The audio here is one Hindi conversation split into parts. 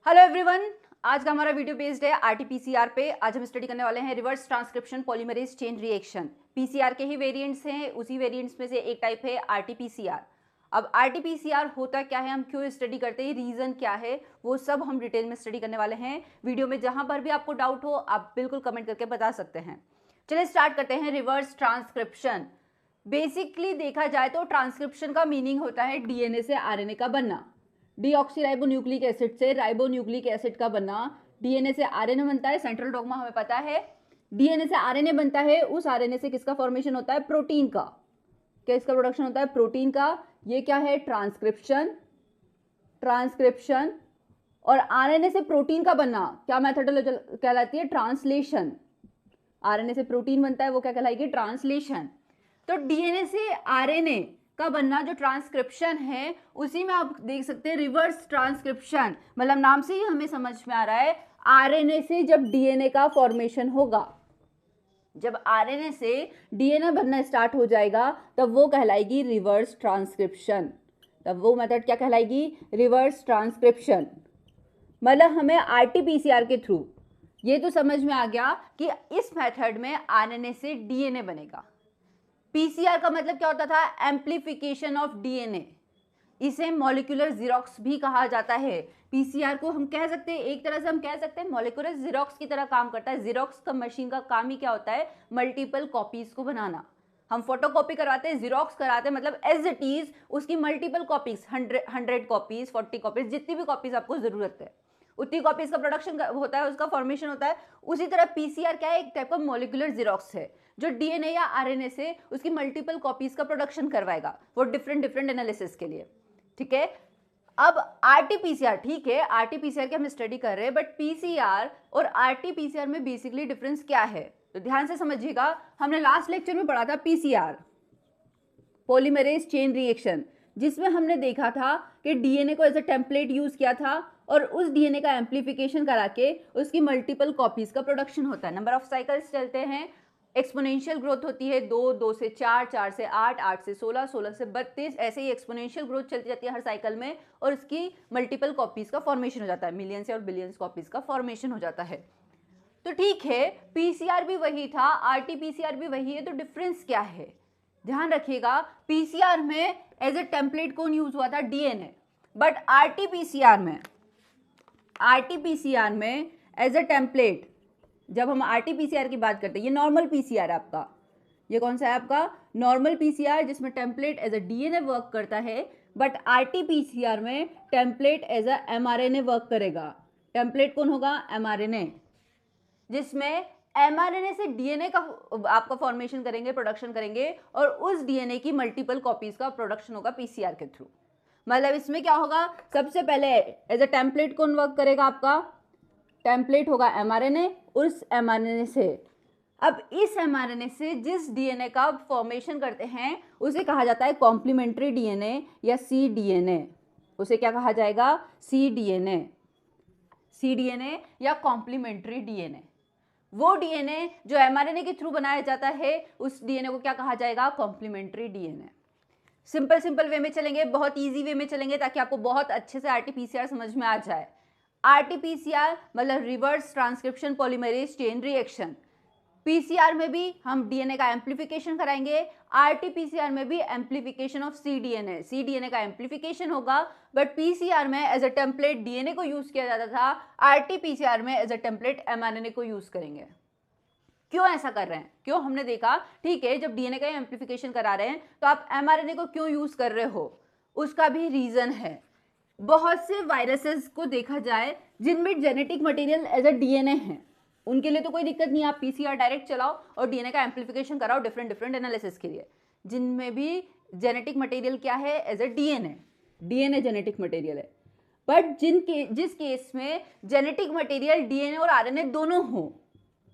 हेलो एवरीवन, आज का हमारा वीडियो बेस्ड है आरटीपीसीआर पे। आज हम स्टडी करने वाले हैं reverse transcription polymerase chain reaction. PCR के ही वेरिएंट्स हैं, उसी वेरिएंट्स में से एक टाइप है आरटीपीसीआर। अब आरटीपीसीआर होता क्या है, हम क्यों स्टडी करते हैं, रीजन क्या है, वो सब हम डिटेल में स्टडी करने वाले हैं वीडियो में। जहां पर भी आपको डाउट हो आप बिल्कुल कमेंट करके बता सकते हैं। चलिए स्टार्ट करते हैं। रिवर्स ट्रांसक्रिप्शन बेसिकली देखा जाए तो ट्रांसक्रिप्शन का मीनिंग होता है डीएनए से आरएनए का बनना। डीऑक्सीराइबोन्यूक्लिक एसिड से राइबोन्यूक्लिक एसिड का बनना। डीएनए से आरएनए बनता है, सेंट्रल डॉग्मा हमें पता है। डीएनए से आरएनए बनता है, उस आरएनए से किसका फॉर्मेशन होता है, प्रोटीन का। किसका प्रोडक्शन होता है, प्रोटीन का। ये क्या है, ट्रांसक्रिप्शन। ट्रांसक्रिप्शन और आरएनए से प्रोटीन का बनना क्या मेथोडोलॉजी कहलाती है, ट्रांसलेशन। आरएनए से प्रोटीन बनता है, वो क्या कहलाएगी, ट्रांसलेशन। तो डीएनए से आरएनए का बनना जो ट्रांसक्रिप्शन है, उसी में आप देख सकते हैं रिवर्स ट्रांसक्रिप्शन। मतलब नाम से ही हमें समझ में आ रहा है, आरएनए से जब डीएनए का फॉर्मेशन होगा, जब आरएनए से डीएनए बनना स्टार्ट हो जाएगा, तब वो कहलाएगी रिवर्स ट्रांसक्रिप्शन। तब वो मेथड क्या कहलाएगी, रिवर्स ट्रांसक्रिप्शन। मतलब हमें आरटीपीसीआर के थ्रू ये तो समझ में आ गया कि इस मेथड में आरएनए से डीएनए बनेगा। पीसीआर का मतलब क्या होता था, एम्प्लीफिकेशन ऑफ डीएनए। इसे मॉलिक्यूलर जीरोक्स भी कहा जाता है। पीसीआर को हम कह सकते हैं, एक तरह से हम कह सकते हैं मॉलिक्यूलर जीरोक्स की तरह काम करता है। जीरोक्स का मशीन का काम ही क्या होता है, मल्टीपल कॉपीज को बनाना। हम फोटोकॉपी करवाते हैं, जीरोक्स कराते हैं, मतलब एज इट इज उसकी मल्टीपल कॉपीज, 100 कॉपीज, 40 कॉपीज, जितनी भी कॉपीज आपको जरूरत है उतनी कॉपीज का प्रोडक्शन होता है, उसका फॉर्मेशन होता है। उसी तरह पीसीआर क्या है, एक टाइप का मॉलिक्यूलर जीरोक्स है जो डीएनए या आरएनए से उसकी मल्टीपल कॉपीज का प्रोडक्शन करवाएगा, वो डिफरेंट डिफरेंट एनालिसिस के लिए। ठीक है। अब आरटीपीसीआर, ठीक है, आरटीपीसीआर की हम स्टडी कर रहे हैं, बट पीसीआर और आरटीपीसीआर में बेसिकली डिफरेंस क्या है, तो ध्यान से समझिएगा। हमने लास्ट लेक्चर में पढ़ा था पीसीआर, पॉलीमरेज चेन रिएक्शन, जिसमें हमने देखा था कि डीएनए को एज अ टेम्पलेट यूज किया था और उस डीएनए का एम्प्लीफिकेशन करा के उसकी मल्टीपल कॉपीज का प्रोडक्शन होता है। नंबर ऑफ साइकिल्स चलते हैं, एक्सपोनेंशियल ग्रोथ होती है, 2, 2 से 4, 4 से 8, 8 से 16, 16 से 32, ऐसे ही एक्सपोनेंशियल ग्रोथ चलती जाती है हर साइकिल में, और उसकी मल्टीपल कॉपीज का फॉर्मेशन हो जाता है, मिलियंस और बिलियंस कॉपीज का फॉर्मेशन हो जाता है। तो ठीक है, पीसीआर भी वही था, आरटीपीसीआर भी वही है, तो डिफरेंस क्या है, ध्यान रखिएगा। पीसीआर में एज ए टेम्पलेट कौन यूज हुआ था, डीएनए, बट आरटीपीसीआर में एज ए टेम्पलेट, जब हम आरटीपीसीआर की बात करते हैं, ये नॉर्मल पीसीआर आपका, ये कौन सा है आपका, नॉर्मल पीसीआर, जिसमें template as a DNA work करता है। बट आरटीपीसीआर में template as a mRNA work करेगा। टेम्पलेट कौन होगा, एमआरएनए, जिसमें एमआरएनए से डीएनए का आपका फॉर्मेशन करेंगे, प्रोडक्शन करेंगे, और उस डीएनए की मल्टीपल कॉपीज का प्रोडक्शन होगा पीसीआर के थ्रू। मतलब इसमें क्या होगा, सबसे पहले एज अ टेम्पलेट कौन वर्क करेगा, आपका टेम्पलेट होगा एमआरएनए, उस एमआरएनए से, अब इस एमआरएनए से जिस डीएनए का फॉर्मेशन करते हैं उसे कहा जाता है कॉम्प्लीमेंट्री डीएनए या सी डीएनए। उसे क्या कहा जाएगा, सी डीएनए, सी डीएनए या कॉम्प्लीमेंट्री डीएनए। वो डीएनए जो एमआरएनए के थ्रू बनाया जाता है, उस डीएनए को क्या कहा जाएगा, कॉम्प्लीमेंट्री डीएनए। सिंपल वे में चलेंगे, बहुत इजी वे में चलेंगे, ताकि आपको बहुत अच्छे से आरटीपीसीआर समझ में आ जाए। आरटीपीसीआर मतलब reverse transcription polymerase chain reaction. PCR में भी हम डीएनए का एम्प्लीफिकेशन कराएंगे, आरटीपीसीआर में भी एम्प्लीफिकेशन ऑफ सीडीएनए, सीडीएनए का एम्प्लीफिकेशन होगा। बट पीसीआर में एज अ टेम्पलेट डीएनए को यूज किया जाता था, आरटीपीसीआर में एज अ टेम्पलेट एमआरएनए को यूज करेंगे। क्यों ऐसा कर रहे हैं, क्यों, हमने देखा, ठीक है, जब डीएनए का एम्प्लीफिकेशन करा रहे हैं तो आप एमआरएनए को क्यों यूज कर रहे हो, उसका भी रीजन है। बहुत से वायरसेस को देखा जाए जिनमें genetic material as a DNA है, उनके लिए तो कोई दिक्कत नहीं, आप पीसीआर डायरेक्ट चलाओ और डीएनए का एम्प्लीफिकेशन कराओ डिफरेंट डिफरेंट एनालिसिस के लिए। जिनमें भी जेनेटिक मटेरियल क्या है, as a DNA, DNA genetic material है। बट जिस केस में जेनेटिक मटेरियल डीएनए और आरएनए दोनों हो,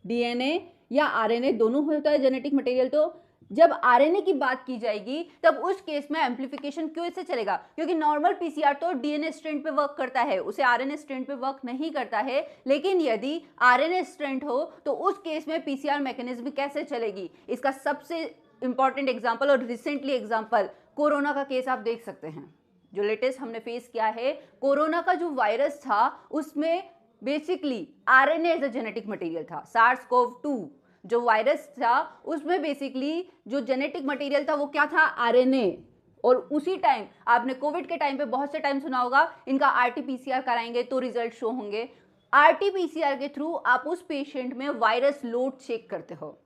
डीएनए या आरएनए दोनों होता है जेनेटिक मटेरियल, तो जब आरएनए की बात की जाएगी तब उस केस में एम्प्लीफिकेशन क्यों इससे चलेगा, क्योंकि नॉर्मल पीसीआर तो डीएनए स्ट्रैंड पे वर्क करता है, उसे आरएनए स्ट्रैंड पे वर्क नहीं करता है। लेकिन यदि आरएनए स्ट्रैंड हो तो उस केस में पीसीआर मैकेनिज्म कैसे चलेगी, इसका सबसे इंपॉर्टेंट एग्जांपल और रिसेंटली एग्जांपल कोरोना का केस आप देख सकते हैं। जो लेटेस्ट हमने फेस किया है, कोरोना का जो वायरस था उसमें basically RNA as a genetic material था। SARS-CoV-2 जो वायरस था उसमें बेसिकली जो जेनेटिक मटेरियल था वो क्या था, आरएनए। और उसी टाइम आपने कोविड के टाइम पे बहुत से टाइम सुना होगा इनका आरटी-पीसीआर कराएंगे तो रिजल्ट शो होंगे। आरटी-पीसीआर के थ्रू आप उस पेशेंट में वायरस लोड चेक करते हो।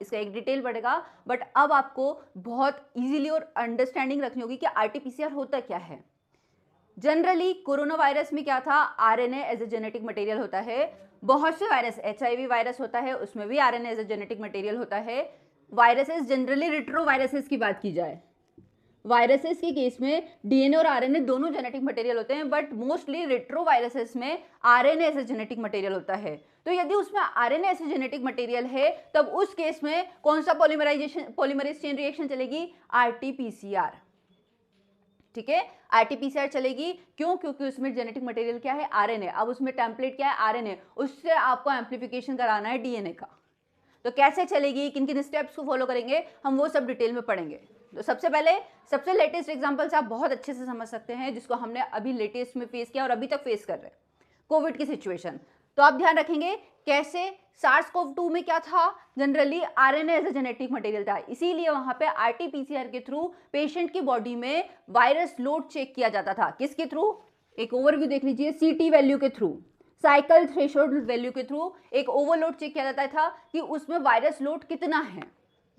इसका एक डिटेल बढ़ेगा, बट अब आपको बहुत इजीली और अंडरस्टैंडिंग रखनी होगी कि आरटी-पीसीआर होता क्या है। जनरली कोरोना वायरस में क्या था, RNA as a genetic material होता है। बहुत से वायरस, एचआईवी वायरस होता है उसमें भी RNA as a genetic material होता है। वायरसेस जनरली रेट्रोवायरसेस की बात की जाए, वायरसेस के केस में डीएनए और आरएनए दोनों जेनेटिक मटेरियल होते हैं, बट मोस्टली रेट्रोवायरसेस में आरएनए ऐसे जेनेटिक मटेरियल होता है। तो यदि उसमें आरएनए ऐसे जेनेटिक मटेरियल है तब उस केस में कौन सा पॉलीमरेज चेन रिएक्शन चलेगी, आरटी-पीसीआर। ठीक है, आरटी-पीसीआर चलेगी। क्यों? क्योंकि उसमें जेनेटिक मटेरियल क्या है, आरएनए। अब उसमें टेम्पलेट क्या है, आरएनए। उससे आपको एम्प्लीफिकेशन कराना है डीएनए का। तो कैसे चलेगी, किन किन स्टेप्स को फॉलो करेंगे, हम वो सब डिटेल में पढ़ेंगे। तो सबसे पहले सबसे लेटेस्ट एग्जांपल से आप बहुत अच्छे से समझ सकते हैं, जिसको हमने अभी लेटेस्ट में फेस किया और अभी तक फेस कर रहे हैं, कोविड की सिचुएशन। तो आप ध्यान रखेंगे कैसे SARS-CoV-2 में क्या था, generally RNA as a genetic material था, इसीलिए वहां पे आरटी-पीसीआर के थ्रू पेशेंट की बॉडी में वायरस लोड चेक किया जाता था। किसके थ्रू, एक ओवरव्यू देख लीजिए, सीटी वैल्यू के थ्रू, साइकिल थ्रेशोल्ड वैल्यू के थ्रू एक ओवरलोड चेक किया जाता था कि उसमें वायरस लोड कितना है।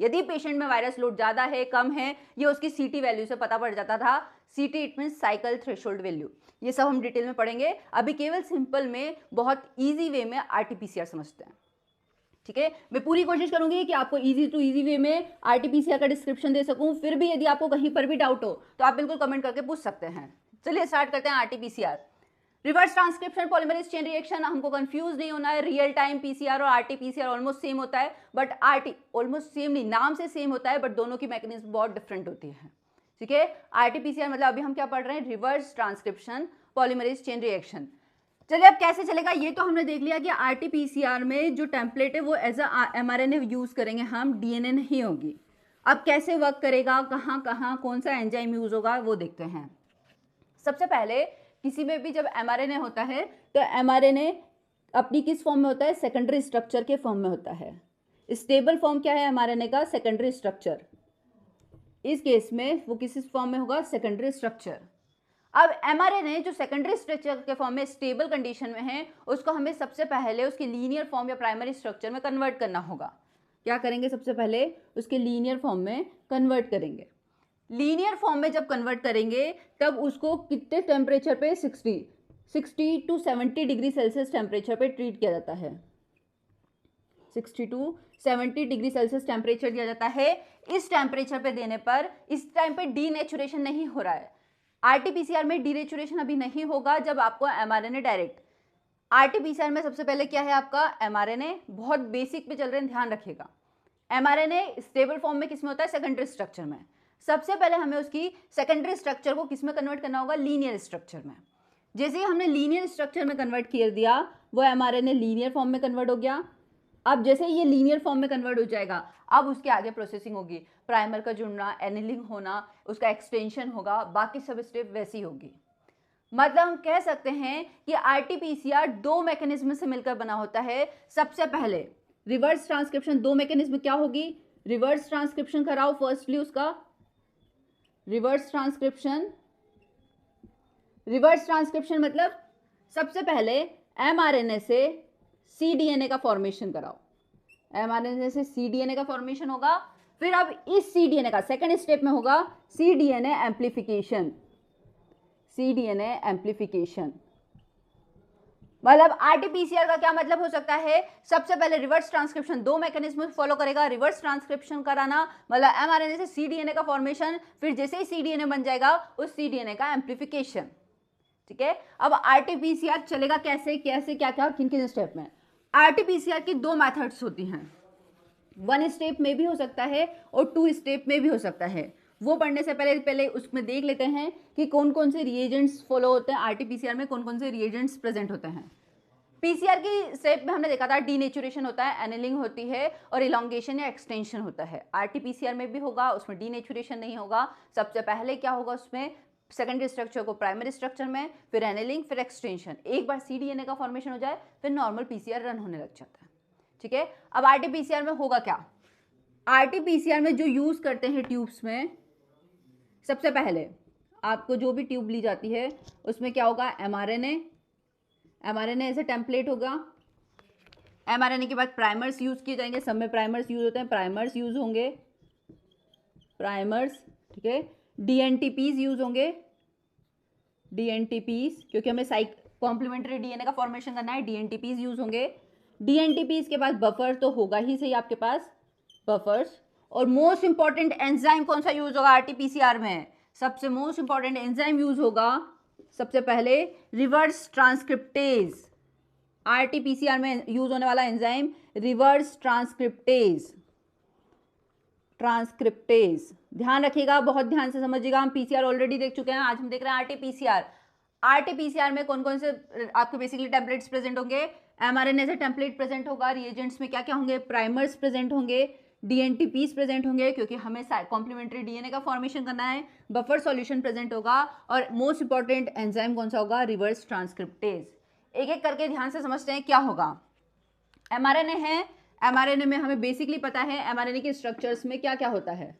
यदि पेशेंट में वायरस लोड ज्यादा है, कम है, ये उसकी सीटी वैल्यू से पता पड़ जाता था। सीटी it means cycle threshold value. ये सब हम डिटेल में पढ़ेंगे, अभी केवल सिंपल में बहुत इजी वे में आरटी-पीसीआर समझते हैं। ठीक है, मैं पूरी कोशिश करूंगी कि आपको इजी टू इजी वे में आरटी-पीसीआर का डिस्क्रिप्शन दे सकूं। फिर भी यदि आपको कहीं पर भी डाउट हो तो आप बिल्कुल कमेंट करके पूछ सकते हैं। चलिए स्टार्ट करते हैं RT-PCR. Reverse transcription polymerase chain reaction, हमको कंफ्यूज नहीं होना है। रियल टाइम पीसीआर और आरटी-पीसीआर ऑलमोस्ट सेम होता है, बट आरटी ऑलमोस्ट सेम नहीं, नाम से सेम होता है, बट दोनों की मैकेनिज्म बहुत डिफरेंट होती है। ठीक है, आरटी-पीसीआर मतलब अभी हम क्या पढ़ रहे हैं, reverse transcription polymerase chain reaction. चलिए अब कैसे चलेगा, ये तो हमने देख लिया कि आरटी-पीसीआर में जो टेम्पलेट है वो एज अ एमआरएनए यूज करेंगे हम, डीएनए नहीं होगी। अब कैसे वर्क करेगा, कहाँ कहाँ कौन सा एंजाइम यूज होगा वो देखते हैं। सबसे पहले किसी में भी जब एमआरएनए होता है तो एमआरएनए अपनी किस फॉर्म में होता है, सेकेंडरी स्ट्रक्चर के फॉर्म में होता है। स्टेबल फॉर्म क्या है एमआरएनए का, सेकेंडरी स्ट्रक्चर। इस केस में वो किस फॉर्म में होगा, सेकेंडरी स्ट्रक्चर। अब एमआरएनए जो सेकेंडरी स्ट्रक्चर के फॉर्म में स्टेबल कंडीशन में है, उसको हमें सबसे पहले उसके लीनियर फॉर्म या प्राइमरी स्ट्रक्चर में कन्वर्ट करना होगा। क्या करेंगे, सबसे पहले उसके लीनियर फॉर्म में कन्वर्ट करेंगे। लीनियर फॉर्म में जब कन्वर्ट करेंगे तब उसको कितने टेम्परेचर पे, 60 टू 70 डिग्री सेल्सियस टेम्परेचर पे ट्रीट किया जाता है। 60 टू 70 डिग्री सेल्सियस टेम्परेचर दिया जाता है। इस टेम्परेचर पे देने पर इस टाइम पे डीनेचुरेशन नहीं हो रहा है। आरटी-पीसीआर में डीनेचुरेशन अभी नहीं होगा जब आपको एमआरएनए डायरेक्ट। आरटी-पीसीआर में सबसे पहले क्या है आपका, एमआरएनए। बहुत बेसिक पे चल रहे हैं, ध्यान रखिएगा। एमआरएनए स्टेबल फॉर्म में किसमें होता है, सेकेंडरी स्ट्रक्चर में। सबसे पहले हमें उसकी सेकेंडरी स्ट्रक्चर को किसमें कन्वर्ट करना होगा, लीनियर स्ट्रक्चर में। जैसे ही हमने लीनियर स्ट्रक्चर में कन्वर्ट कर दिया, वो एमआरएनए लीनियर फॉर्म में कन्वर्ट हो गया। अब जैसे ये लीनियर फॉर्म में कन्वर्ट हो जाएगा, अब उसके आगे प्रोसेसिंग होगी, प्राइमर का जुड़ना, एनिलिंग होना, उसका एक्सटेंशन होगा, बाकी सब स्टेप वैसी होगी। मतलब हम कह सकते हैं कि आरटी-पीसीआर दो मैकेनिज्म से मिलकर बना होता है। सबसे पहले रिवर्स ट्रांसक्रिप्शन, दो मैकेनिज्म क्या होगी, रिवर्स ट्रांसक्रिप्शन कराओ फर्स्टली उसका, रिवर्स ट्रांसक्रिप्शन। रिवर्स ट्रांसक्रिप्शन मतलब सबसे पहले एमआरएनए से सीडीएनए का फॉर्मेशन कराओ। एमआरएनए से सीडीएनए का फॉर्मेशन होगा। फिर अब इस सीडीएनए का सेकंड स्टेप में होगा सीडीएनए एम्प्लीफिकेशन। सीडीएनए एम्प्लीफिकेशन मतलब आरटी-पीसीआर का क्या मतलब हो सकता है, सबसे पहले रिवर्स ट्रांसक्रिप्शन, दो मैकेनिज्म फॉलो करेगा। रिवर्स ट्रांसक्रिप्शन कराना मतलब एमआरएनए से सीडीएनए का फॉर्मेशन, फिर जैसे ही सीडीएनए बन जाएगा उस सीडीएनए का एम्प्लीफिकेशन। ठीक है, अब आरटी-पीसीआर चलेगा कैसे, कैसे क्या क्या किन किन स्टेप में। आरटी-पीसीआर की दो मेथड्स होती हैं, 1 स्टेप में भी हो सकता है और 2 स्टेप में भी हो सकता है। वो पढ़ने से पहले उसमें देख लेते हैं कि कौन कौन से रिएजेंट्स फॉलो होते हैं, आरटी-पीसीआर में कौन कौन से रिएजेंट्स प्रेजेंट होते हैं। पीसीआर की स्टेप में हमने देखा था डीनेचुरेशन होता है, एनिलिंग होती है और इलॉन्गेशन या एक्सटेंशन होता है। आरटी-पीसीआर में भी होगा, उसमें डीनेचुरेशन नहीं होगा। सबसे पहले क्या होगा, उसमें सेकेंडरी स्ट्रक्चर को प्राइमरी स्ट्रक्चर में, फिर एनेलिंग, फिर एक्सटेंशन। एक बार cDNA का फॉर्मेशन हो जाए फिर नॉर्मल पीसीआर रन होने लग जाता है। ठीक है, अब आरटीपीसीआर में होगा क्या? आरटीपीसीआर में जो यूज करते हैं ट्यूब्स में, सबसे पहले आपको जो भी ट्यूब ली जाती है उसमें क्या होगा? एमआरएनए एज ए टेम्पलेट होगा। एमआरएनए के बाद प्राइमर्स यूज किए जाएंगे, सब में प्राइमर्स यूज होते हैं, प्राइमर्स यूज होंगे, प्राइमर्स। ठीक है, डीएनटीपीज यूज होंगे, डीएनटीपीज, क्योंकि हमें कॉम्प्लीमेंट्री डीएनए का फॉर्मेशन करना है, डीएनटीपीज यूज होंगे। डीएनटीपीज के बाद बफर तो होगा ही सही आपके पास, बफर्स। और मोस्ट इंपॉर्टेंट एंजाइम कौन सा यूज होगा आरटीपीसीआर में? सबसे मोस्ट इंपॉर्टेंट एंजाइम यूज होगा सबसे पहले रिवर्स ट्रांसक्रिप्टेज। आरटीपीसीआर में यूज होने वाला एंजाइम रिवर्स ट्रांसक्रिप्टेज। ध्यान रखिएगा, बहुत ध्यान से समझिएगा। हम पीसीआर ऑलरेडी देख चुके हैं, आज हम देख रहे हैं आरटीपीसीआर। आरटीपीसीआर में कौन कौन से आपके बेसिकली टेम्पलेट्स प्रेजेंट होंगे? एमआरएनए से टेम्पलेट प्रेजेंट होगा। रिएजेंट्स में क्या क्या होंगे? प्राइमर्स प्रेजेंट होंगे, डीएनटीपीज प्रेजेंट होंगे, क्योंकि हमें कॉम्प्लीमेंट्री डीएनए का फॉर्मेशन करना है। बफर सॉल्यूशन प्रेजेंट होगा, और मोस्ट इंपॉर्टेंट एंजाइम कौन सा होगा? Reverse transcriptase. एक एक करके ध्यान से समझते हैं क्या होगा। एमआरएनए है, एमआरएनए में हमें बेसिकली पता है एमआरएनए के स्ट्रक्चर्स में क्या क्या होता है।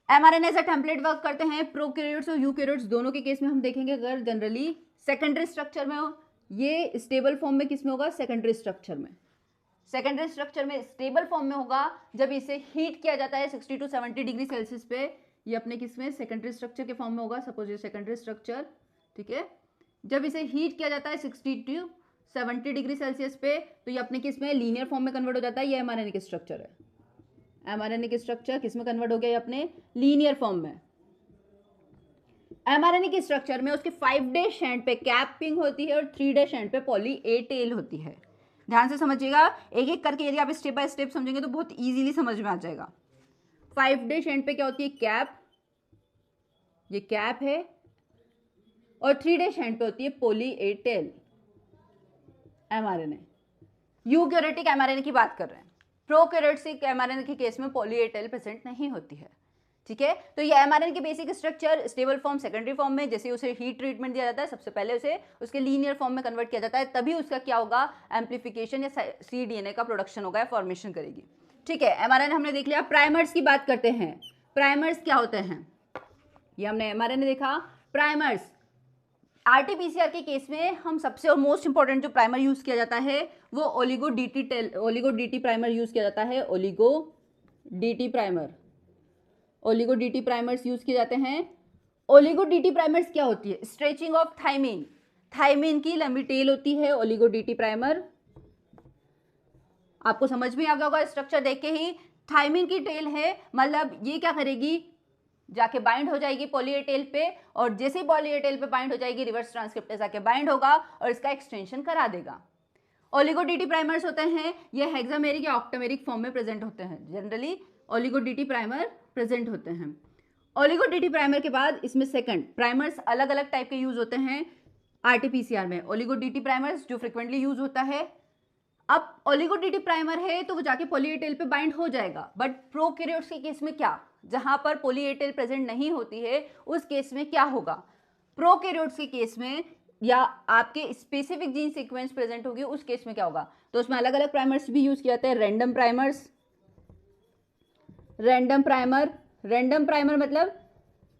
एमआरएनए से टेम्पलेट वर्क करते हैं। प्रोकैरियोट्स और यूकैरियोट्स दोनों के केस में हम देखेंगे। अगर जनरली सेकेंडरी स्ट्रक्चर में हो, ये स्टेबल फॉर्म में किस में होगा? सेकेंडरी स्ट्रक्चर में। सेकेंडरी स्ट्रक्चर में स्टेबल फॉर्म में होगा जब इसे हीट किया जाता है 60 to 70 डिग्री सेल्सियस पे। ये अपने किस में? सेकेंडरी स्ट्रक्चर के फॉर्म में होगा। सपोज ये सेकेंडरी स्ट्रक्चर, ठीक है, जब इसे हीट किया जाता है 60 to 70 डिग्री सेल्सियस पे, तो ये अपने किस में? लीनियर फॉर्म में कन्वर्ट हो जाता है। ये एमआरएनए के स्ट्रक्चर है। एमआरएनए के स्ट्रक्चर किस में कन्वर्ट हो गया? ये अपने लीनियर फॉर्म में। एमआरएनए के स्ट्रक्चर में उसके 5' एंड पे कैपिंग होती है और 3' एंड पे पॉली ए टेल होती है। ध्यान से समझिएगा, एक एक करके यदि आप स्टेप बाय स्टेप समझेंगे तो बहुत इजीली समझ में आ जाएगा। 5' एंड पे क्या होती है? कैप, ये कैप है, और 3' एंड पे होती है poly A tail. MRNA, eukaryotic mRNA की बात कर रहे हैं। प्रोकैरियोटिक एमआरएनए के केस में पॉली ए टेल प्रेजेंट नहीं होती है। ठीक है, तो ये एमआरएनए की basic structure stable form, secondary form में जैसे उसे हीट ट्रीटमेंट दिया जाता है, सबसे पहले उसे उसके लीनियर फॉर्म में कन्वर्ट किया जाता है, तभी उसका क्या होगा? एम्प्लीफिकेशन या cDNA का प्रोडक्शन होगा या फॉर्मेशन करेगी। ठीक है, एमआरएनए हमने देख लिया। प्राइमर्स की बात करते हैं। प्राइमर्स क्या होते हैं? ये हमने एमआरएनए देखा। प्राइमर्स आरटीपीसीआर के केस में हम सबसे और मोस्ट इंपॉर्टेंट जो प्राइमर यूज किया जाता है वो ओलिगो डीटी प्राइमर यूज किया जाता है। ओलिगो डीटी प्राइमर्स यूज किए जाते हैं। ओलिगो डीटी प्राइमर्स क्या होती है? स्ट्रेचिंग ऑफ थाइमिन, थाइमिन की लंबी टेल होती है ओलिगो डीटी प्राइमर। आपको समझ में आ गया होगा स्ट्रक्चर देख के ही। थाइमिन की टेल है, मतलब ये क्या करेगी? जाके बाइंड हो जाएगी पॉली ए टेल पे, और जैसे ही पॉली ए टेल पे बाइंड हो जाएगी रिवर्स ट्रांसक्रिप्टेज आके बाइंड होगा और इसका एक्सटेंशन करा देगा। ओलिगो डीटी प्राइमर्स होते हैं, ये हेक्सामेरिक या ऑक्टामेरिक फॉर्म में प्रेजेंट होते हैं। Generally oligo dT primer present होते हैं। ओलिगो डीटी प्राइमर के बाद इसमें सेकंड प्राइमर्स अलग अलग टाइप के यूज होते हैं आरटीपीसीआर में। ओलिगो डीटी प्राइमर्स जो फ्रिक्वेंटली यूज होता है। अब ओलिगो डीटी प्राइमर है तो वो जाके पॉली ए टेल पे बाइंड हो जाएगा, बट प्रोकैरियोट्स के केस में क्या? जहां पर पॉली ए टेल प्रेजेंट नहीं होती है उस केस में क्या होगा? प्रोकैरियोट्स के केस में या आपके स्पेसिफिक जीन सीक्वेंस प्रेजेंट होगी उस केस में क्या होगा? तो उसमें अलग अलग प्राइमर्स भी यूज किए जाते हैं। रैंडम प्राइमर मतलब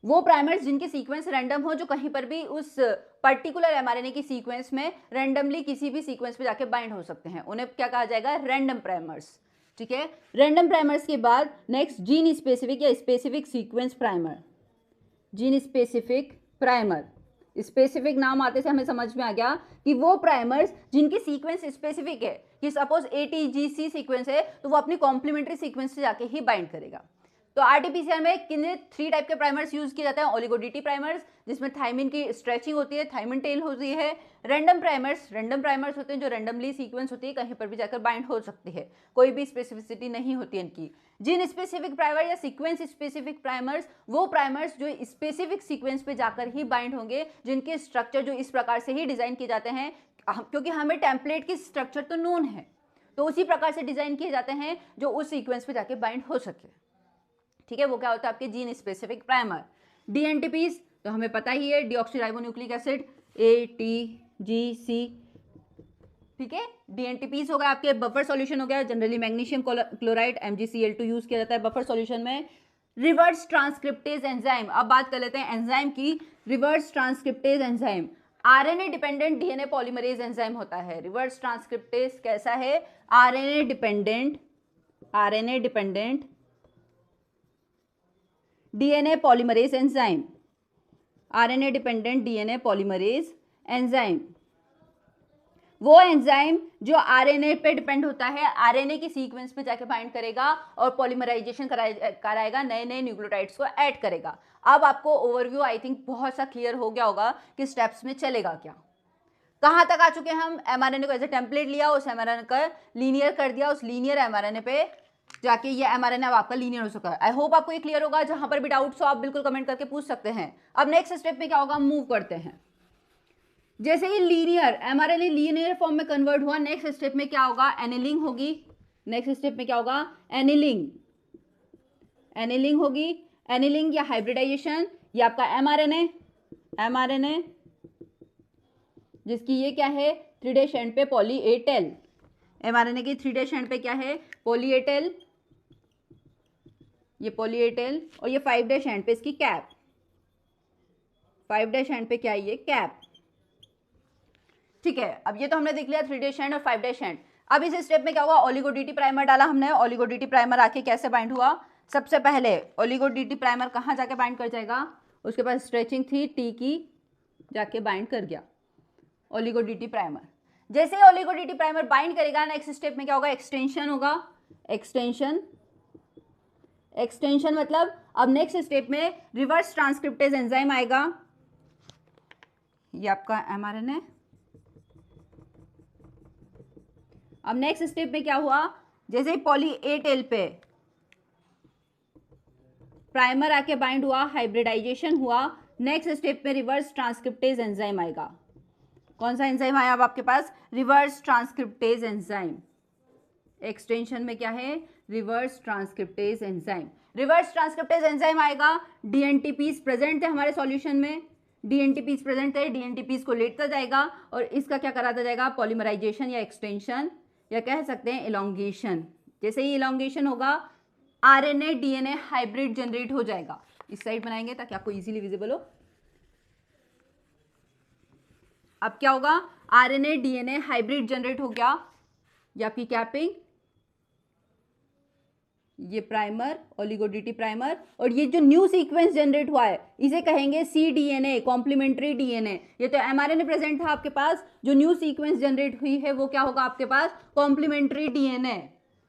वो प्राइमर्स जिनके सीक्वेंस रैंडम हो, जो कहीं पर भी उस पर्टिकुलर एमआरएनए की सीक्वेंस में रैंडमली किसी भी सीक्वेंस पे जाके बाइंड हो सकते हैं, उन्हें क्या कहा जाएगा? Random primers. ठीक है, रैंडम प्राइमर्स के बाद नेक्स्ट जीन स्पेसिफिक या specific sequence primer. Gene specific primer, specific नाम आते से हमें समझ में आ गया कि वो प्राइमर्स जिनकी सीक्वेंस स्पेसिफिक है, कि सपोज ATGC सीक्वेंस है तो वो अपनी कॉम्प्लीमेंट्री सीक्वेंस से जाके ही बाइंड करेगा। तो आरटीपीसीआर में कितने 3 टाइप के प्राइमर्स यूज किए जाते हैं? ओलिगो डीटी प्राइमर्स जिसमें थाइमिन की स्ट्रेचिंग होती है, थाइमिन टेल होती है। रैंडम प्राइमर्स होते हैं जो रैंडमली सीक्वेंस होती है, कहीं पर भी जाकर बाइंड हो सकती है, कोई भी स्पेसिफिसिटी नहीं होती है इनकी। जिन स्पेसिफिक प्राइमर या सीक्वेंस स्पेसिफिक प्राइमर्स, वो प्राइमर्स जो स्पेसिफिक सीक्वेंस पे जाकर ही बाइंड होंगे, जिनके स्ट्रक्चर जो इस प्रकार से ही डिजाइन किए जाते हैं, क्योंकि हमें टेम्पलेट की स्ट्रक्चर तो नोन है, तो उसी प्रकार से डिजाइन किए जाते हैं जो उस सीक्वेंस पे जाके बाइंड हो सके। ठीक है, वो क्या होता है? आपके जीन स्पेसिफिक प्राइमर। डीएनटीपीज तो हमें पता ही है डीऑक्सीराइबोन्यूक्लिक एसिड ATGC, ठीक है। DNTPs हो गया आपके, बफर सॉल्यूशन हो गया, generally magnesium chloride MgCl2 use किया जाता है बफर सॉल्यूशन में। रिवर्स ट्रांसक्रिप्टेज एंजाइम, अब बात कर लेते हैं एंजाइम की। Reverse transcriptase enzyme RNA dependent DNA polymerase enzyme होता है। रिवर्स ट्रांसक्रिप्टेज कैसा है? RNA dependent DNA polymerase enzyme, RNA dependent DNA polymerase enzyme, वो एंजाइम जो RNA पे डिपेंड होता है, RNA की सीक्वेंस पे जाके बाइंड करेगा और पॉलीमराइजेशन कराएगा, नए नए न्यूक्लियोटाइड्स को ऐड करेगा। अब आपको ओवरव्यू आई थिंक बहुत सा क्लियर हो गया होगा कि स्टेप्स में चलेगा क्या। कहाँ तक आ चुके हैं हम? mRNA को एज ए टेम्पलेट लिया, उस mRNA का लीनियर कर दिया, उस लीनियर mRNA पे जाके ये mRNA अब आपका लीनियर हो सका है। आई होप आपको ये क्लियर होगा। जहां पर भी डाउट्स हो आप बिल्कुल कमेंट करके पूछ सकते हैं। अब नेक्स्ट स्टेप में क्या होगा, मूव करते हैं। जैसे ही लीनियर mRNA लीनियर फॉर्म में कन्वर्ट हुआ, नेक्स्ट स्टेप में क्या होगा, एनिलिंग होगी। नेक्स्ट स्टेप में क्या होगा, एनिलिंग होगी। एनिलिंग या हाइब्रिडाइजेशन, ये आपका mRNA जिसकी ये क्या है 3' एंड पे पॉली ए टेल। mRNA की 3' एंड पे क्या है, पॉली ए टेल, ये पॉली ए टेल, और ये 5' एंड पे इसकी कैप। 5' एंड पे क्या है, ये कैप, ठीक है। अब ये तो हमने देख लिया 3' एंड और 5' एंड। अब इस स्टेप में क्या हुआ, ओलिगो DT प्राइमर डाला हमने। ओलिगो DT प्राइमर आके कैसे बाइंड हुआ, सबसे पहले ओलिगो DT प्राइमर कहाँ जाके बाइंड कर जाएगा, उसके पास स्ट्रेचिंग थी T की, जाके बाइंड कर गया ओलिगो DT प्राइमर। जैसे ही ओलिगो DT प्राइमर बाइंड करेगा, नेक्स्ट स्टेप में क्या होगा, एक्सटेंशन होगा। एक्सटेंशन मतलब अब नेक्स्ट स्टेप में रिवर्स ट्रांसक्रिप्टेज एंजाइम आएगा। ये आपका mRNA। अब नेक्स्ट स्टेप में क्या हुआ, जैसे ही पॉली ए टेल पे प्राइमर आके बाइंड हुआ, हाइब्रिडाइजेशन हुआ, नेक्स्ट स्टेप में रिवर्स ट्रांसक्रिप्टेज एंजाइम आएगा। कौन सा एंजाइम आया अब आपके पास, रिवर्स ट्रांसक्रिप्टेज एंजाइम। एक्सटेंशन में क्या है, reverse transcriptase enzyme. Reverse transcriptase enzyme आएगा। DNTPs प्रेजेंट थे हमारे सॉल्यूशन में, DNTPs प्रेजेंट थे, DNTPs को लेटता जाएगा और इसका क्या कराता जाएगा, पॉलीमराइजेशन या एक्सटेंशन, या कह सकते हैं इलोंगेशन। जैसे ही इलोंगेशन होगा, RNA DNA हाइब्रिड जनरेट हो जाएगा। इस साइड बनाएंगे ताकि आपको इजीली विजिबल हो। अब क्या होगा, RNA DNA हाइब्रिड जनरेट हो गया, ये आपकी कैपिंग, ये प्राइमर ओलिगो DT प्राइमर, और ये जो न्यू सीक्वेंस जनरेट हुआ है इसे कहेंगे cDNA, कॉम्प्लीमेंट्री DNA। ये तो mRNA प्रेजेंट था आपके पास, जो न्यू सीक्वेंस जनरेट हुई है वो क्या होगा आपके पास, कॉम्प्लीमेंट्री DNA।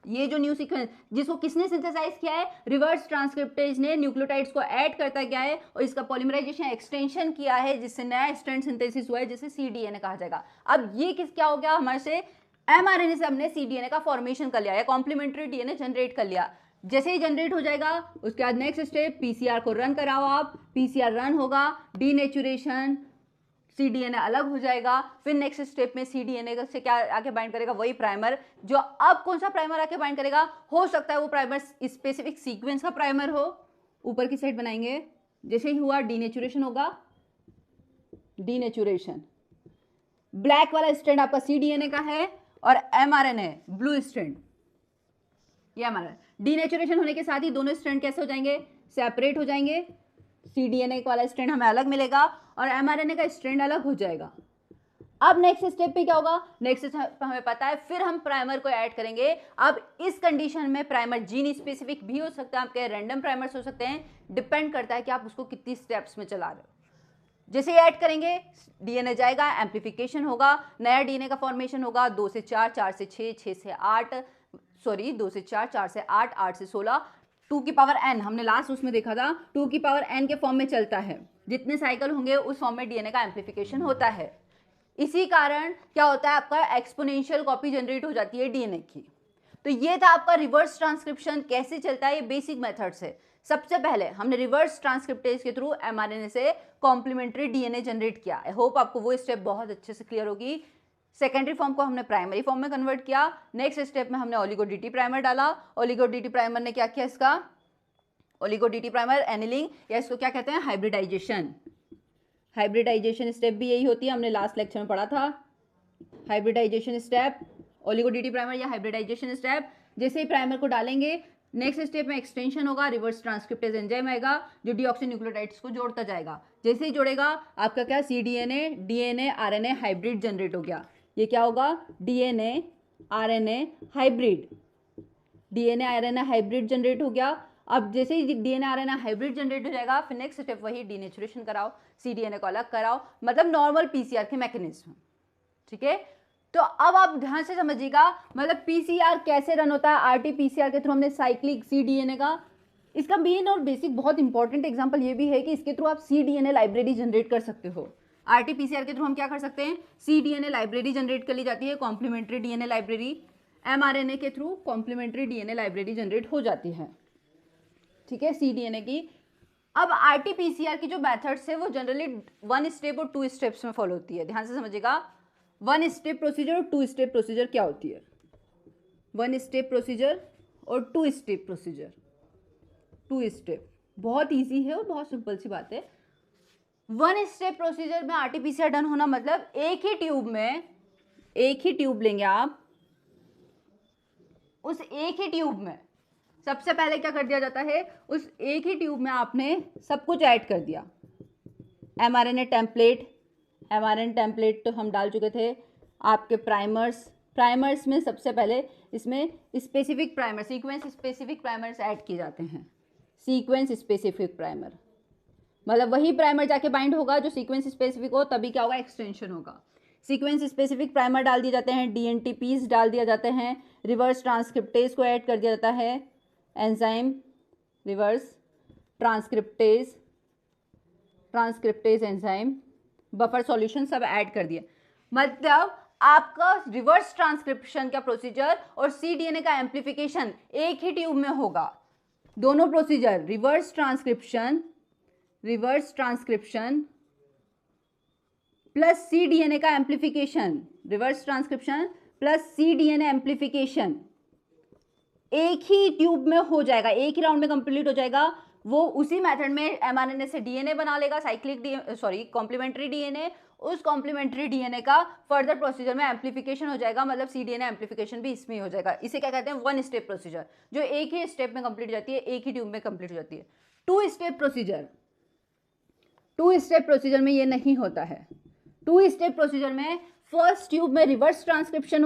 ये जो न्यू सीक्वेंस जिसको किसने सिंथेसाइज किया है, रिवर्स ट्रांसक्रिप्टेज ने न्यूक्लियोटाइड्स को ऐड करता गया है और इसका पॉलीमराइजेशन एक्सटेंशन किया है, जिससे नया स्ट्रैंड सिंथेसिस हुआ है, जिसे cDNA कहा जाएगा। अब ये क्या हो गया, हमारे से mRNA से हमने cDNA का फॉर्मेशन कर लिया या कॉम्प्लीमेंट्री DNA जनरेट कर लिया। जैसे ही जनरेट हो जाएगा, उसके बाद नेक्स्ट स्टेप PCR को रन कराओ आप, PCR रन होगा, डीनेचुरेशन, cDNA अलग हो जाएगा। फिर नेक्स्ट स्टेप में cDNA से क्या आके बाइंड करेगा, वही प्राइमर। जो अब कौन सा प्राइमर आके बाइंड करेगा, हो सकता है वो प्राइमर स्पेसिफिक सीक्वेंस का प्राइमर हो। ऊपर की साइड बनाएंगे, जैसे ही हुआ डीनेचुरेशन होगा, डीनेचुरेशन, ब्लैक वाला स्ट्रैंड आपका cDNA का है और mRNA ब्लू स्ट्रैंड, ये mRNA। डीनेचुरेशन होने के साथ ही दोनों स्ट्रैंड कैसे हो जाएंगे, सेपरेट हो जाएंगे। cDNA वाला स्ट्रैंड हमें अलग मिलेगा और mRNA का स्ट्रैंड अलग हो जाएगा। अब नेक्स्ट स्टेप पे क्या होगा, नेक्स्ट स्टेप हमें पता है, फिर हम प्राइमर को ऐड करेंगे। अब इस कंडीशन में प्राइमर जीन स्पेसिफिक भी हो सकता है, आपके रैंडम प्राइमर्स हो सकते हैं, डिपेंड करता है कि आप उसको कितनी स्टेप्स में चला रहे हो। जैसे ही ऐड करेंगे, DNA जाएगा, एम्प्लीफिकेशन होगा, नया DNA का फॉर्मेशन होगा, 2 से 4, 4 से 6, 6 से 8, सॉरी 2 से 4, 4 से 8, 8 से 16, 2 की पावर n, हमने लास्ट उसमें देखा था 2 की पावर n के फॉर्म में चलता है। जितने साइकिल होंगे उस फॉर्म में DNA का एम्प्लीफिकेशन होता है। इसी कारण क्या होता है, आपका एक्सपोनेंशियल कॉपी जनरेट हो जाती है DNA की। तो ये था आपका रिवर्स ट्रांसक्रिप्शन कैसे चलता है, ये बेसिक मेथड से। सबसे पहले हमने रिवर्स ट्रांसक्रिप्टेज के थ्रू mRNA से कॉम्प्लीमेंट्री DNA जनरेट किया। आई होप आपको वो स्टेप बहुत अच्छे से क्लियर होगी। सेकेंडरी फॉर्म को हमने प्राइमरी फॉर्म में कन्वर्ट किया। नेक्स्ट स्टेप में हमने ओलिगो DT प्राइमर डाला। ओलिगो DT प्राइमर ने क्या किया, इसका ओलिगो DT प्राइमर एनिलिंग, या इसको क्या कहते हैं, हाइब्रिडाइजेशन। हाइब्रिडाइजेशन स्टेप भी यही होती है, हमने लास्ट लेक्चर में पढ़ा था। Hybridization step, oligo D T primer या हाइब्रिडाइजेशन स्टेप, जैसे ही प्राइमर को डालेंगे नेक्स्ट स्टेप में एक्सटेंशन होगा, रिवर्स ट्रांसक्रिप्टेज एंजाइम आएगा जो डीऑक्सीन्यूक्लियोटाइड्स को जोड़ता जाएगा। जैसे ही जोड़ेगा आपका क्या, cDNA DNA RNA hybrid generate हो गया। ये क्या होगा, DNA RNA hybrid, DNA RNA hybrid generate हो गया। अब जैसे ही DNA RNA हाइब्रिड जनरेट हो जाएगा, फिर नेक्स्ट स्टेप वही डीनेचुरेशन कराओ, cDNA को अलग कराओ, मतलब नॉर्मल PCR के मैकेनिज्म। ठीक है, तो अब आप ध्यान से समझिएगा, मतलब PCR कैसे रन होता है। RT-PCR के थ्रू हमने साइक्लिक cDNA का, इसका मेन और बेसिक बहुत इंपॉर्टेंट एग्जांपल ये भी है कि इसके थ्रू आप cDNA लाइब्रेरी जनरेट कर सकते हो। RT-PCR के थ्रू हम क्या कर सकते हैं, cDNA लाइब्रेरी जनरेट कर ली जाती है, कॉम्प्लीमेंट्री DNA लाइब्रेरी। mRNA के through complementary DNA library generate हो जाती है। ठीक है, cDNA की। अब RT-PCR की जो मेथड्स है वो जनरली 1 स्टेप और 2 स्टेप्स में फॉलो होती है। ध्यान से समझिएगा, 1 स्टेप प्रोसीजर और 2 स्टेप प्रोसीजर क्या होती है। 1 स्टेप प्रोसीजर और 2 स्टेप प्रोसीजर। 2 स्टेप बहुत इजी है और बहुत सिंपल सी बात है। 1 स्टेप प्रोसीजर में RT-PCR डन होना मतलब एक ही ट्यूब लेंगे आप, उस एक ही ट्यूब में सबसे पहले क्या कर दिया जाता है, उस एक ही ट्यूब में आपने सब कुछ ऐड कर दिया। mRNA टेम्पलेट तो हम डाल चुके थे। आपके प्राइमर्स में सबसे पहले इसमें specific primer, sequence specific primers add किए जाते हैं। सीक्वेंस स्पेसिफिक प्राइमर मतलब वही प्राइमर जाके बाइंड होगा जो सीक्वेंस स्पेसिफिक हो, तभी क्या होगा, एक्सटेंशन होगा। सीक्वेंस स्पेसिफिक प्राइमर डाल दिए जाते हैं, DNTPs डाल दिया जाते हैं, रिवर्स ट्रांसक्रिप्टेज को ऐड कर दिया जाता है, enzyme reverse transcriptase enzyme, buffer solution सब ऐड कर दिया। मतलब आपका रिवर्स ट्रांसक्रिप्शन का प्रोसीजर और cDNA का एम्प्लीफिकेशन एक ही ट्यूब में होगा। दोनों procedure reverse transcription plus cDNA का amplification, reverse transcription plus cDNA amplification एक ही ट्यूब में हो जाएगा, एक ही राउंड में कंप्लीट हो जाएगा। वो उसी मेथड में mRNA से DNA बना लेगा, कॉम्प्लीमेंट्री DNA। उस कॉम्प्लीमेंट्री DNA का फर्दर प्रोसीजर में एम्प्लीफिकेशन हो जाएगा, मतलब cDNA एम्प्लीफिकेशन भी इसमें ही हो जाएगा। इसे क्या कहते हैं, 1 स्टेप प्रोसीजर, जो एक ही स्टेप में कंप्लीट हो जाती है, एक ही ट्यूब में कंप्लीट हो जाती है। 2 स्टेप प्रोसीजर में ये नहीं होता है। 2 स्टेप प्रोसीजर में फर्स्ट ट्यूब में रिवर्स ट्रांसक्रिप्शन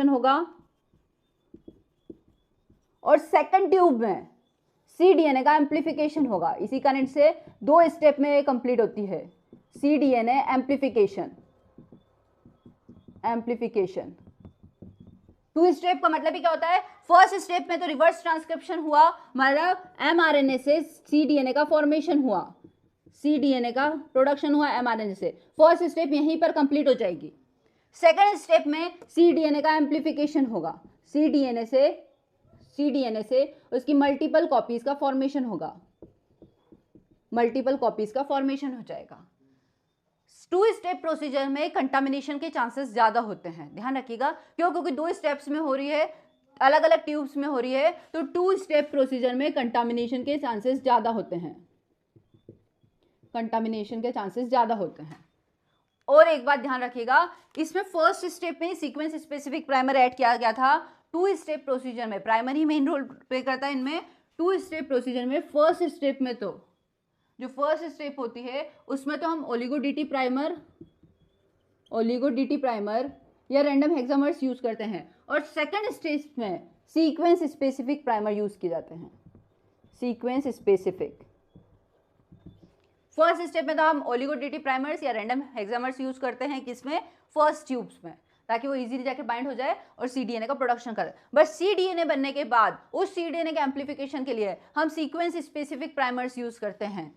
होगा, और सेकंड ट्यूब में cDNA का एम्प्लीफिकेशन होगा। इसी कारण से 2 स्टेप में कंप्लीट होती है, cDNA एम्प्लीफिकेशन। 2 स्टेप का मतलब ही क्या होता है, फर्स्ट स्टेप में तो रिवर्स ट्रांसक्रिप्शन हुआ, मतलब mRNA से cDNA का फॉर्मेशन हुआ, cDNA का प्रोडक्शन हुआ mRNA से। फर्स्ट स्टेप यहीं पर कंप्लीट हो जाएगी। सेकेंड स्टेप में cDNA का एम्प्लीफिकेशन होगा, cDNA से उसकी मल्टीपल कॉपीज का फॉर्मेशन हो जाएगा। 2 स्टेप प्रोसीजर में कंटामिनेशन के चांसेस ज्यादा होते हैं, ध्यान रखिएगा। क्योंकि 2 स्टेप्स में हो रही है, अलग अलग ट्यूब्स में हो रही है, तो 2 स्टेप प्रोसीजर में कंटामिनेशन के चांसेस ज्यादा होते हैं। और एक बात ध्यान रखिएगा, इसमें फर्स्ट स्टेप में सीक्वेंस स्पेसिफिक प्राइमर ऐड किया गया था। 2 स्टेप प्रोसीजर में प्राइमर ही मेन रोल प्ले करता है इनमें। 2 स्टेप प्रोसीजर में फर्स्ट स्टेप में तो जो फर्स्ट स्टेप होती है उसमें तो हम ओलिगो डी टी प्राइमर या रैंडम हेक्सामर्स यूज करते हैं, और सेकेंड स्टेप में सीक्वेंस स्पेसिफिक प्राइमर यूज किए जाते हैं। सीक्वेंस स्पेसिफिक फर्स्ट स्टेप में तो हम ओलिगो डी टी प्राइमर्स या रैंडम हेक्सामर्स यूज करते हैं, किसमें, फर्स्ट ट्यूब्स में, ताकि वो इजीली जाके बाइंड हो जाए और cDNA का प्रोडक्शन करे। बस cDNA बनने के बाद उस cDNA के एम्प्लीफिकेशन के लिए हम सीक्वेंस स्पेसिफिक प्राइमर्स यूज करते हैं,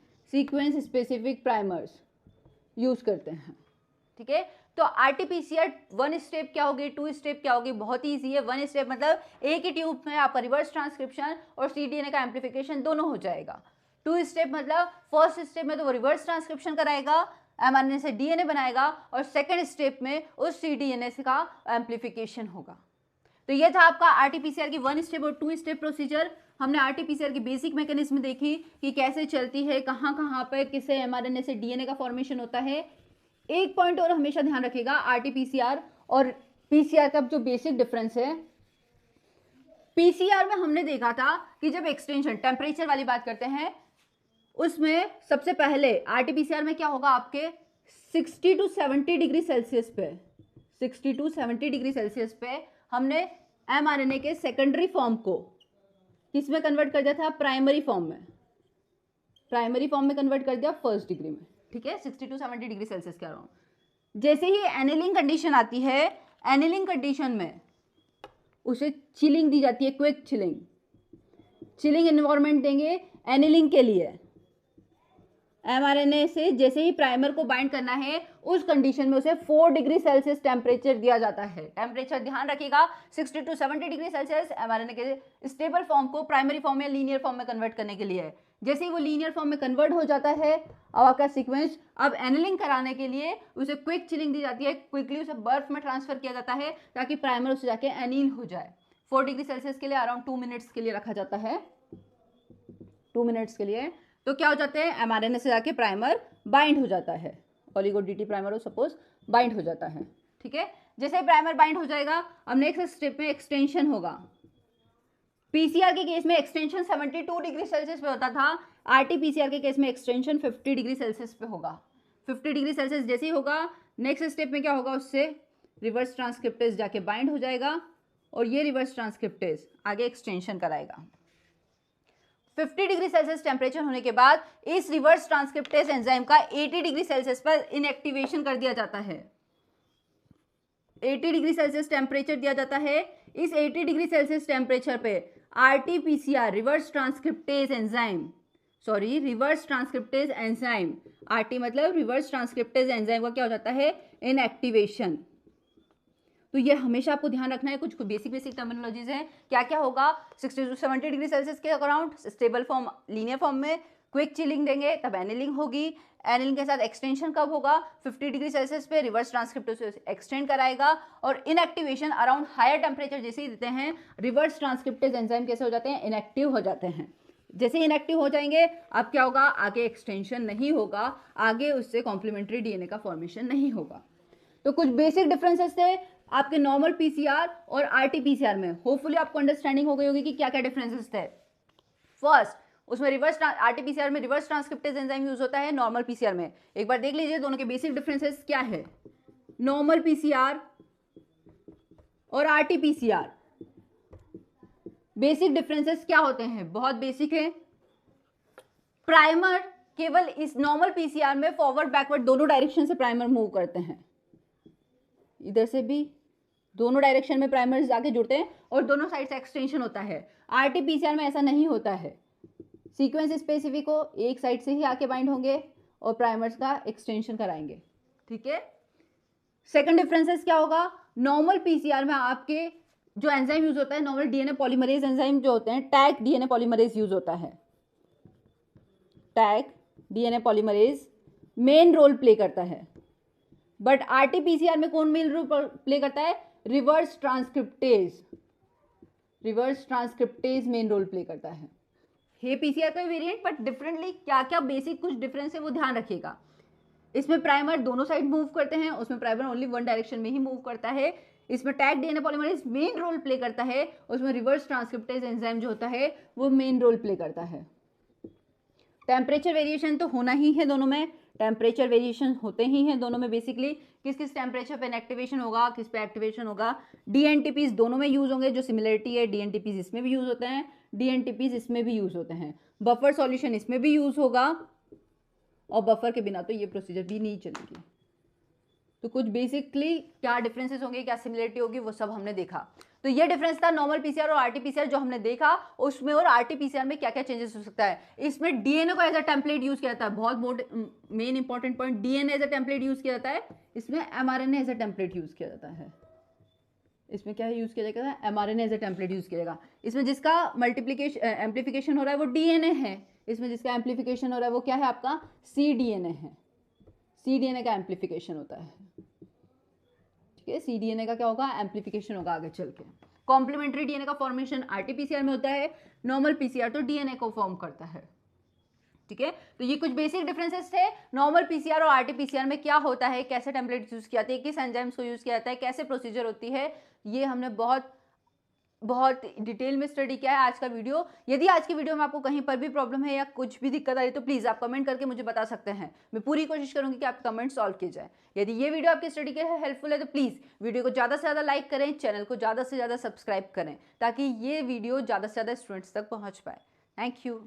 ठीक है। तो RT-PCR 1 स्टेप क्या होगी, 2 स्टेप क्या होगी, बहुत ही ईजी है। 1 स्टेप मतलब एक ही ट्यूब में आपका रिवर्स ट्रांसक्रिप्शन और cDNA का एम्प्लीफिकेशन दोनों हो जाएगा। 2 स्टेप मतलब फर्स्ट स्टेप में तो वो रिवर्स ट्रांसक्रिप्शन कराएगा, mRNA से DNA बनाएगा, और सेकेंड स्टेप में उस cDNA का एम्प्लीफिकेशन होगा। तो ये था आपका आरटीपीसीआर की 1 स्टेप और 2 स्टेप प्रोसीजर। हमने आरटीपीसीआर की बेसिक मैकेनिज्म देखी कि कैसे चलती है, कहाँ कहाँ पर किसे एमआरएनए से डीएनए का फॉर्मेशन होता है। एक पॉइंट और हमेशा ध्यान रखेगा, आरटीपीसीआर और पीसीआर का जो बेसिक डिफरेंस है। पीसीआर में हमने देखा था कि जब एक्सटेंशन टेम्परेचर वाली बात करते हैं, उसमें सबसे पहले आरटीपीसीआर में क्या होगा, आपके 60 to 70 डिग्री सेल्सियस पे 60 to 70 डिग्री सेल्सियस पे हमने एमआरएनए के सेकेंडरी फॉर्म को किस में कन्वर्ट कर दिया था, प्राइमरी फॉर्म में कन्वर्ट कर दिया फर्स्ट डिग्री में, ठीक है, 60 to 70 डिग्री सेल्सियस के अराउंड। जैसे ही एनिलिंग कंडीशन आती है, एनिलिंग कंडीशन में उसे चिलिंग दी जाती है, क्विक चिलिंग एनवायरनमेंट देंगे एनिलिंग के लिए। एमआरएनए से जैसे ही प्राइमर को बाइंड करना है, उस कंडीशन में उसे 4 डिग्री सेल्सियस टेम्परेचर दिया जाता है। टेम्परेचर ध्यान रखिएगा, 60 to 70 डिग्री सेल्सियस एमआरएनए के स्टेबल फॉर्म को प्राइमरी फॉर्म या लीनियर फॉर्म में कन्वर्ट करने के लिए है। जैसे ही वो लीनियर फॉर्म में कन्वर्ट हो जाता है, अब आपका सीक्वेंस, अब एनिलिंग कराने के लिए उसे क्विक चिलिंग दी जाती है, क्विकली उसे बर्फ में ट्रांसफर किया जाता है ताकि प्राइमर उसे जाके एनील हो जाए। 4 डिग्री सेल्सियस के लिए अराउंड 2 मिनट्स के लिए रखा जाता है, 2 मिनट्स के लिए। तो क्या हो जाते हैं, एमआरएनए से जाके प्राइमर बाइंड हो जाता है, ओलिगो डीटी प्राइमर हो सपोज बाइंड हो जाता है, ठीक है। जैसे ही प्राइमर बाइंड हो जाएगा, अब नेक्स्ट स्टेप में एक्सटेंशन होगा। पीसीआर के केस में एक्सटेंशन 72 डिग्री सेल्सियस पे होता था, आरटीपीसीआर के केस में एक्सटेंशन 50 डिग्री सेल्सियस पे होगा। 50 डिग्री सेल्सियस जैसे ही होगा, नेक्स्ट स्टेप में क्या होगा, उससे रिवर्स ट्रांसक्रिप्टेज जाके बाइंड हो जाएगा और ये रिवर्स ट्रांसक्रिप्टेज आगे एक्सटेंशन कराएगा। 50 डिग्री सेल्सियस टेम्परेचर होने के बाद इस रिवर्स ट्रांसक्रिप्टेज एंजाइम का 80 डिग्री सेल्सियस पर इनएक्टिवेशन कर दिया जाता है। 80 डिग्री सेल्सियस टेम्परेचर दिया जाता है। इस 80 डिग्री सेल्सियस टेम्परेचर पे RTPCR reverse transcriptase enzyme, RT मतलब रिवर्स ट्रांसक्रिप्टेज एंजाइम का क्या हो जाता है, इनएक्टिवेशन। तो ये हमेशा आपको ध्यान रखना है, कुछ बेसिक टर्मिनोलॉजीज हैं। क्या क्या होगा, 60 to 70 डिग्री सेल्सियस के around stable form linear form में क्विक चिलिंग देंगे, तब एनिलिंग होगी। एनिलिंग के साथ एक्सटेंशन कब होगा, 50 डिग्री सेल्सियस पे रिवर्स ट्रांसक्रिप्टेज एक्सटेंड कराएगा। और इनएक्टिवेशन अराउंड हायर टेम्परेचर जैसे ही देते हैं, रिवर्स ट्रांसक्रिप्टेज एंजाइम कैसे हो जाते हैं, इनएक्टिव हो जाते हैं। जैसे इनएक्टिव हो जाएंगे, अब क्या होगा, आगे एक्सटेंशन नहीं होगा, आगे उससे कॉम्प्लीमेंट्री डीएनए का फॉर्मेशन नहीं होगा। तो कुछ बेसिक डिफरेंसेस थे आपके नॉर्मल पीसीआर और आरटीपीसीआर में। होपफुली आपको अंडरस्टैंडिंग हो गई होगी कि क्या क्या डिफरेंसेस थे। फर्स्ट, उसमें आरटीपीसीआर में रिवर्स ट्रांसक्रिप्टेज एंजाइम यूज होता है, नॉर्मल पीसीआर में एक बार देख लीजिए दोनों के बेसिक डिफरेंसेस क्या है। नॉर्मल पीसीआर और आरटीपीसीआर बेसिक डिफरेंसेस क्या होते हैं, बहुत बेसिक है। प्राइमर केवल इस नॉर्मल पीसीआर में फॉरवर्ड बैकवर्ड दोनों डायरेक्शन से प्राइमर मूव करते हैं, इधर से भी दोनों डायरेक्शन में प्राइमर्स जाके जुड़ते हैं और दोनों साइड से एक्सटेंशन होता है। आरटीपीसीआर में ऐसा नहीं होता है, सीक्वेंस स्पेसिफिक को एक साइड से ही आके बाइंड होंगे और प्राइमर्स का एक्सटेंशन कराएंगे, ठीक है। सेकंड डिफरेंसेस क्या होगा, नॉर्मल पीसीआर में आपके जो एंजाइम यूज होता है, नॉर्मल डीएनए पॉलीमरेज एंजाइम जो होते हैं, टैग डीएनए पॉलीमरेज यूज होता है। Taq DNA polymerase main role play करता है, बट आरटीपीसीआर में कौन मेन रोल प्ले करता है, reverse transcriptase main role play करता है। हे पीसीआर का वेरिएंट, बट डिफरेंटली क्या क्या बेसिक कुछ डिफरेंस है वो ध्यान रखिएगा। इसमें प्राइमर दोनों साइड मूव करते हैं, उसमें प्राइमर ओनली वन डायरेक्शन में ही मूव करता है। इसमें Taq DNA polymerase main role play करता है, उसमें रिवर्स ट्रांसक्रिप्टेज एंजाइम जो होता है वो मेन रोल प्ले करता है। टेम्परेचर वेरिएशन तो होना ही है दोनों में, टेम्परेचर वेरिएशन होते ही हैं दोनों में। बेसिकली किस किस टेम्परेचर पे इनएक्टिवेशन होगा, किस पे एक्टिवेशन होगा। डीएनटीपीज दोनों में यूज होंगे, जो सिमिलरिटी है डीएनटीपीज इसमें भी यूज होते हैं, डीएनटीपीज इसमें भी यूज होते हैं। बफर सॉल्यूशन इसमें भी यूज होगा और बफर के बिना तो ये प्रोसीजर भी नहीं चलेगी। तो कुछ बेसिकली क्या डिफरेंसेस होंगे, क्या सिमिलरिटी होगी, वो सब हमने देखा। तो ये डिफरेंस था नॉर्मल पीसीआर और आरटीपीसीआर जो हमने देखा उसमें। और आरटीपीसीआर में क्या क्या चेंजेस हो सकता है, इसमें डीएनए को एज अ टेम्पलेट यूज किया जाता है, बहुत main important point, DNA as a template use किया जाता है। इसमें mRNA as a template use किया जाता है। इसमें क्या यूज किया जाएगा, mRNA as a template use किया जाएगा। इसमें जिसका मल्टीप्लीकेशन एम्प्लीफिकेशन हो रहा है वो डीएनए है, इसमें जिसका एम्प्लीफिकेशन हो रहा है वो क्या है, आपका सीडीएनए है। सीडीएनए का एम्प्लीफिकेशन होता है, ठीक है। सीडीएनए का क्या होगा, एम्प्लीफिकेशन होगा आगे चल के। कॉम्प्लीमेंट्री डीएनए का फॉर्मेशन आरटीपीसीआर में होता है, नॉर्मल पीसीआर तो डीएनए को फॉर्म करता है। ठीक है, तो ये कुछ बेसिक डिफरेंसेस थे नॉर्मल पीसीआर और आरटीपीसीआर में, क्या होता है, कैसे टेम्पलेट यूज किया जाता है, किस एंजाइम्स को यूज किया जाता है, कैसे प्रोसीजर होती है, ये हमने बहुत डिटेल में स्टडी किया है आज का वीडियो। यदि आज की वीडियो में आपको कहीं पर भी प्रॉब्लम है या कुछ भी दिक्कत आ रही है तो प्लीज़ आप कमेंट करके मुझे बता सकते हैं, मैं पूरी कोशिश करूंगी कि आपके कमेंट सॉल्व किए जाए। यदि ये वीडियो आपकी स्टडी के हेल्पफुल है तो प्लीज़ वीडियो को ज़्यादा से ज़्यादा लाइक करें, चैनल को ज़्यादा से ज़्यादा सब्सक्राइब करें ताकि ये वीडियो ज़्यादा से ज़्यादा स्टूडेंट्स तक पहुँच पाए। Thank you.